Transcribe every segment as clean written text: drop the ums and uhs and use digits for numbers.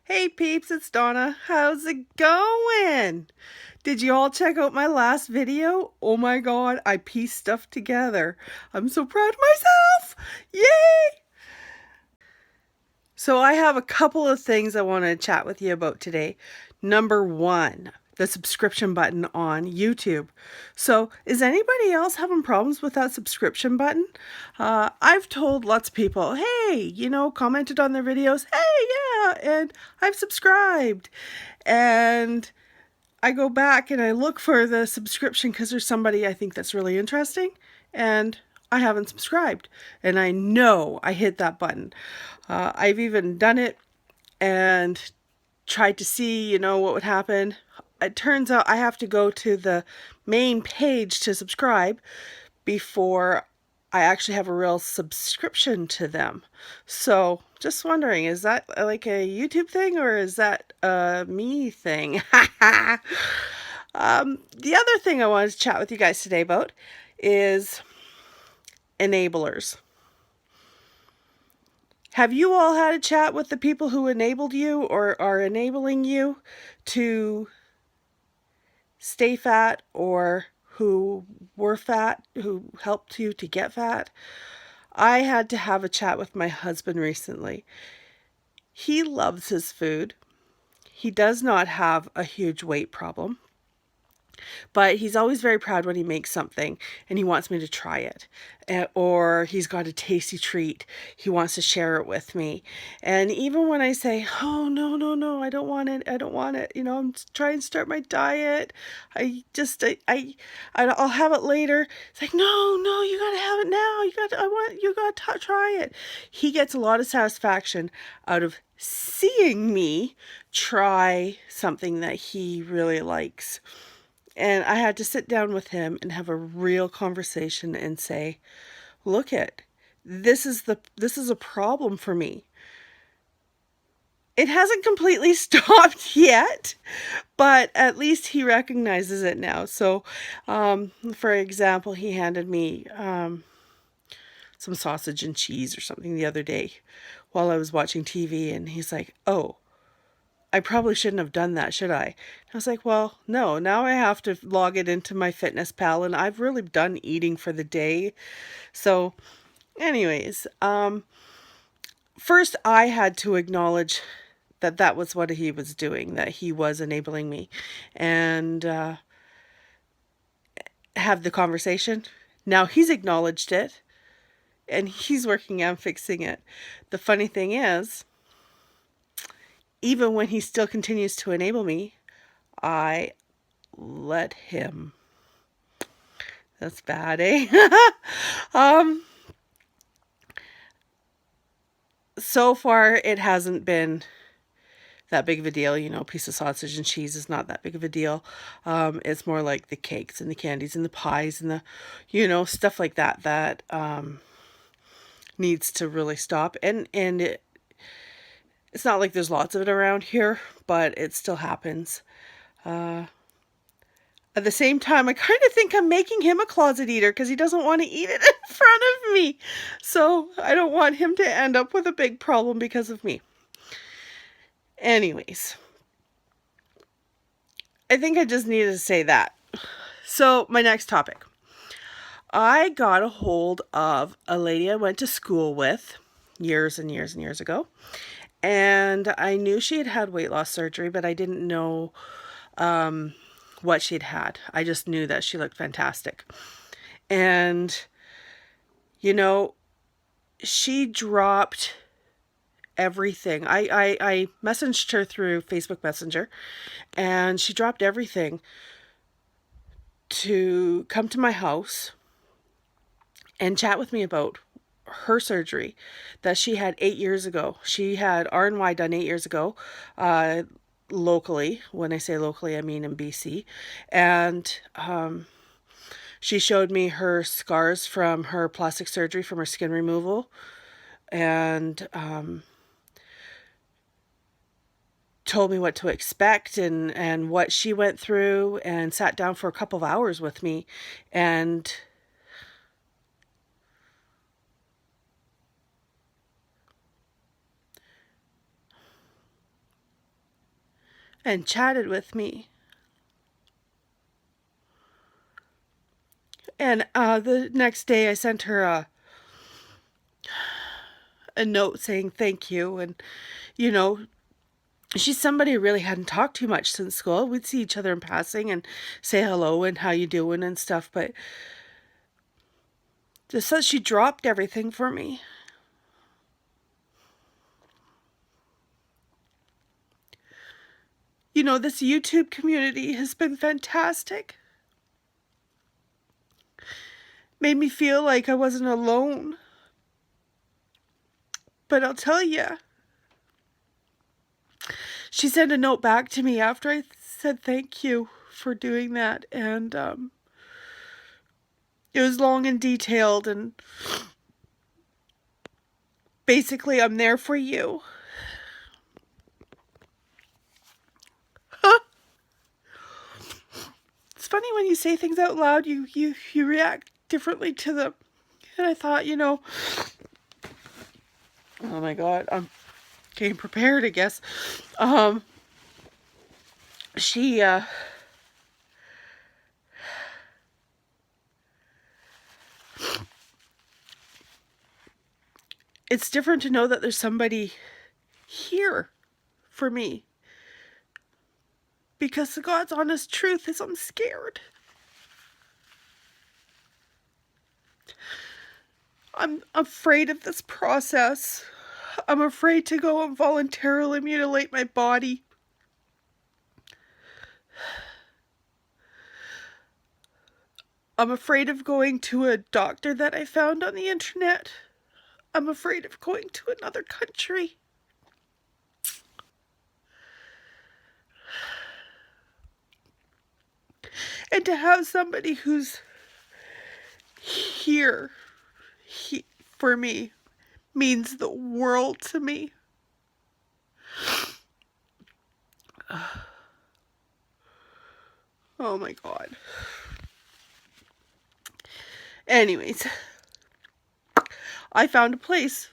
Hey peeps, it's Donna. How's it going? Did you all check out my last video? Oh my god, I pieced stuff together. I'm so proud of myself! Yay! So I have a couple of things I want to chat with you about today. Number one, the subscription button on YouTube. So is anybody else having problems with that subscription button? I've told lots of people, hey, commented on their videos, hey, yeah, and I've subscribed. And I go back and I look for the subscription because there's somebody I think that's really interesting, and I haven't subscribed. And I know I hit that button. I've even done it and tried to see, what would happen. It turns out I have to go to the main page to subscribe before I actually have a real subscription to them. So just wondering, is that like a YouTube thing or is that a me thing? The other thing I wanted to chat with you guys today about is enablers. Have you all had a chat with the people who enabled you or are enabling you to stay fat, or who were fat, who helped you to get fat? I had to have a chat with my husband recently. He loves his food. He does not have a huge weight problem, but he's always very proud when he makes something and he wants me to try it. Or he's got a tasty treat, he wants to share it with me. And even when I say, oh, no, I don't want it, I'm trying to start my diet, I'll have it later. It's like, no, you gotta have it now, you gotta try it. He gets a lot of satisfaction out of seeing me try something that he really likes. And I had to sit down with him and have a real conversation and say, look this is a problem for me. It hasn't completely stopped yet, but at least he recognizes it now. So, for example, he handed me some sausage and cheese or something the other day while I was watching TV, and he's like, oh, I probably shouldn't have done that, should I? I was like, well, no, now I have to log it into my Fitness Pal, and I've really done eating for the day. So anyways, first I had to acknowledge that that was what he was doing, that he was enabling me, and have the conversation. Now he's acknowledged it, and he's working on fixing it. The funny thing is, even when he still continues to enable me, I let him. That's bad, eh? So far it hasn't been that big of a deal. A piece of sausage and cheese is not that big of a deal. It's more like the cakes and the candies and the pies and the, stuff like that needs to really stop. And it's not like there's lots of it around here, but it still happens. At the same time, I kind of think I'm making him a closet eater because he doesn't want to eat it in front of me. So I don't want him to end up with a big problem because of me. Anyways, I think I just needed to say that. So my next topic. I got a hold of a lady I went to school with years and years and years ago. And I knew she had had weight loss surgery, but I didn't know what she'd had. I just knew that she looked fantastic. And, she dropped everything. I messaged her through Facebook Messenger, and she dropped everything to come to my house and chat with me about her surgery that she had 8 years ago. She had RNY done 8 years ago, locally. When I say locally, I mean in BC. And she showed me her scars from her plastic surgery, from her skin removal, and told me what to expect and what she went through, and sat down for a couple of hours with me. And and chatted with me. And the next day I sent her a note saying thank you. And, you know, she's somebody I really hadn't talked to much since school. We'd see each other in passing and say hello and how you doing and stuff. But just that she dropped everything for me. You know, this YouTube community has been fantastic. Made me feel like I wasn't alone. But I'll tell you, she sent a note back to me after I said thank you for doing that. And it was long and detailed. And basically, I'm there for you. It's funny when you say things out loud, you react differently to them. And I thought, you know, oh my God, I'm getting prepared, I guess. She, it's different to know that there's somebody here for me. Because the God's honest truth is I'm scared. I'm afraid of this process. I'm afraid to go and voluntarily mutilate my body. I'm afraid of going to a doctor that I found on the internet. I'm afraid of going to another country. And to have somebody who's here for me means the world to me. Oh my God. Anyways, I found a place.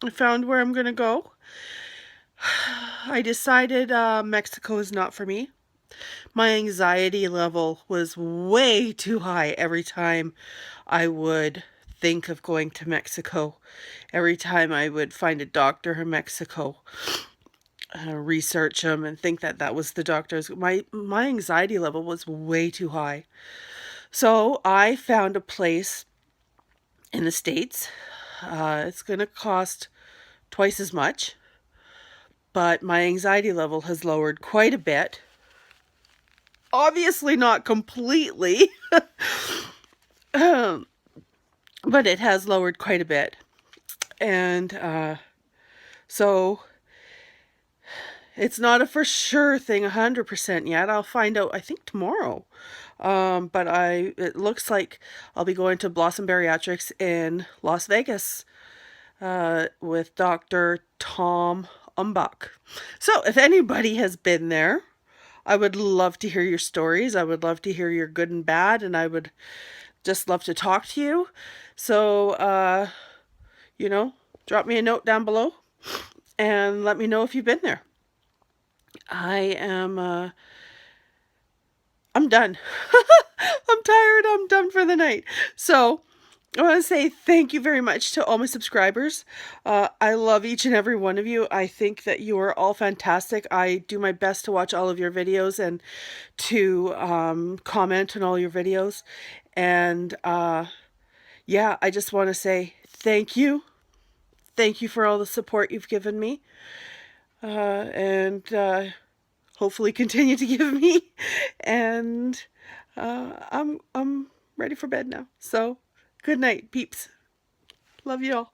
I found where I'm gonna go. I decided Mexico is not for me. My anxiety level was way too high every time I would think of going to Mexico. Every time I would find a doctor in Mexico, research them and think that that was the doctor's. My anxiety level was way too high. So I found a place in the States. It's going to cost twice as much, but my anxiety level has lowered quite a bit. Obviously not completely, but it has lowered quite a bit. And so it's not a for sure thing 100% yet. I'll find out, I think, tomorrow. But it looks like I'll be going to Blossom Bariatrics in Las Vegas with Dr. Tom Umbach. So if anybody has been there, I would love to hear your stories. I would love to hear your good and bad, and I would just love to talk to you. So, you know, drop me a note down below and let me know if you've been there. I'm done. I'm tired. I'm done for the night. So I want to say thank you very much to all my subscribers. I love each and every one of you. I think that you are all fantastic. I do my best to watch all of your videos and to comment on all your videos. And yeah, I just want to say thank you. Thank you for all the support you've given me. And hopefully continue to give me. And I'm ready for bed now. So good night, peeps. Love you all.